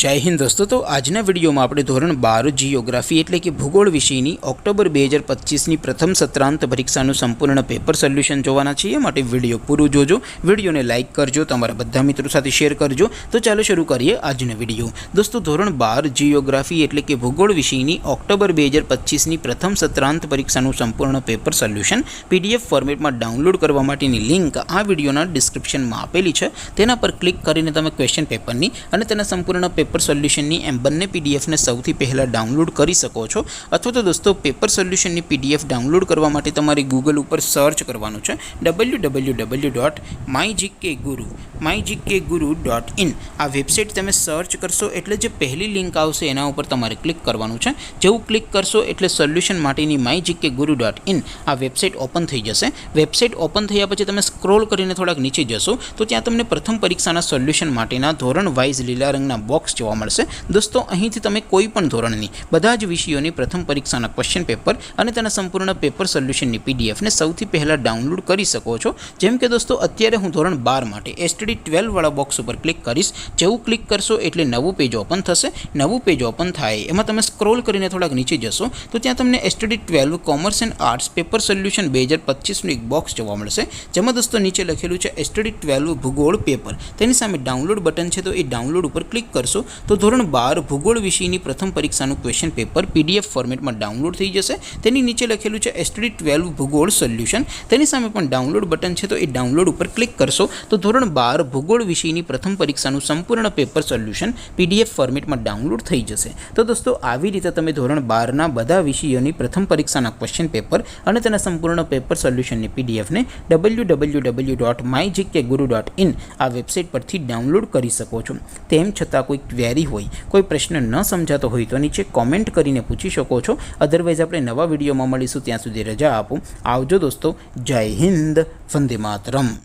जय हिंद दोस्तों। तो आजना विडियो में આપણે ધોરણ 12 જીઓગ્રાફી એટલે કે ભૂગોળ વિષયની ઓક્ટોબર 2025 ની પ્રથમ સત્રાંત પરીક્ષાનું સંપૂર્ણ પેપર સોલ્યુશન જોવાના છીએ। માટે વિડિયો પૂરું જોજો, વિડિયોને લાઈક કરજો, તમારા બધા મિત્રો સાથે શેર કરજો। તો ચાલો શરૂ કરીએ આજનો વિડિયો। દોસ્તો ધોરણ 12 જીઓગ્રાફી એટલે કે ભૂગોળ વિષયની ઓક્ટોબર 2025 ની પ્રથમ સત્રાંત પરીક્ષાનું સંપૂર્ણ પેપર સોલ્યુશન પીડીએફ ફોર્મેટમાં ડાઉનલોડ કરવા માટેની લિંક આ વિડિયોના ડિસ્ક્રિપ્શનમાં આપેલી છે। તેના પર ક્લિક કરીને તમે ક્વેશ્ચન પેપરની અને તેના સંપૂર્ણ पेपर सोल्यूशन एम बने पीडीएफ ने सौथी पहला डाउनलॉड करी सको छो। अथवा तो दोस्तों पेपर सोल्यूशन पीडीएफ डाउनलॉड करवा माटे तमारे गूगल पर सर्च करवानुं छे www.mygkguru.in। आ वेबसाइट तमे सर्च करशो एटले जे पहली लिंक आवशे एना उपर तमारे क्लिक करवानुं छे। जेवुं क्लिक करशो एटले सोल्यूशन माटेनी mygkguru.in आ वेबसाइट ओपन थई जशे। वेबसाइट ओपन थया पछी तमे स्क्रॉल करीने थोड़ाक नीचे जशो तो त्यां तमने प्रथम परीक्षाना सोल्यूशन माटेना धोरण वाइज लीला रंगना बॉक्स जोवा मळशे। दोस्तों અહીંથી તમે કોઈ પણ ધોરણની બધા જ વિષયોની પ્રથમ પરીક્ષાના ક્વેશ્ચન પેપર અને તેના સંપૂર્ણ પેપર સોલ્યુશનની પીડીએફ ને સૌથી પહેલા ડાઉનલોડ કરી શકો છો। જેમ કે દોસ્તો અત્યારે હું ધોરણ 12 માટે એસટીડી 12 વાળા બોક્સ ઉપર ક્લિક કરીશ। જેવું ક્લિક કરશો એટલે નવું પેજ ઓપન થશે। નવું પેજ ઓપન થાય એમાં તમે સ્ક્રોલ કરીને થોડાક નીચે જશો તો ત્યાં તમને STD 12 commerce and arts paper solution 2025 નું એક બોક્સ જોવા મળશે। જેમાં દોસ્તો નીચે લખેલું છે એસટીડી 12 ભૂગોળ પેપર। તેની સામે ડાઉનલોડ બટન છે તો એ ડાઉનલોડ ઉપર ક્લિક करशो तो धोरण 12 भूगोल विषयनी प्रथम परीक्षाનું क्वेश्चन पेपर पीडीएफ फॉर्मेट में डाउनलॉड थई जशे। तेनी नीचे लखेलुं छे एसटीडी 12 भूगोल सोल्यूशन। तेनी सामे पण डाउनलॉड बटन छे तो ए डाउनलॉड पर क्लिक करशो तो धोरण 12 भूगोल विषयनी प्रथम परीक्षाનું संपूर्ण पेपर सोल्यूशन पीडीएफ फॉर्मेट में डाउनलॉड थई जशे। तो दोस्तों આવી રીતે તમે ધોરણ 12 ના બધા વિષયોની પ્રથમ પરીક્ષાના ક્વેશ્ચન પેપર અને તેના સંપૂર્ણ પેપર સોલ્યુશનની પીડીએફ ને www.mygkguru.in આ વેબસાઇટ પરથી ડાઉનલોડ કરી શકો છો। તેમ છતાં कोई क्वेरी होय, कोई प्रश्न न समझातो होय तो नीचे कॉमेंट करीने पूछी शको छो। अदरवाइज आपणे नवा विडियोमां मळीशुं, त्यां सुधी रजा आपो। आवजो दोस्तों। जय हिंद, वंदे मातरम।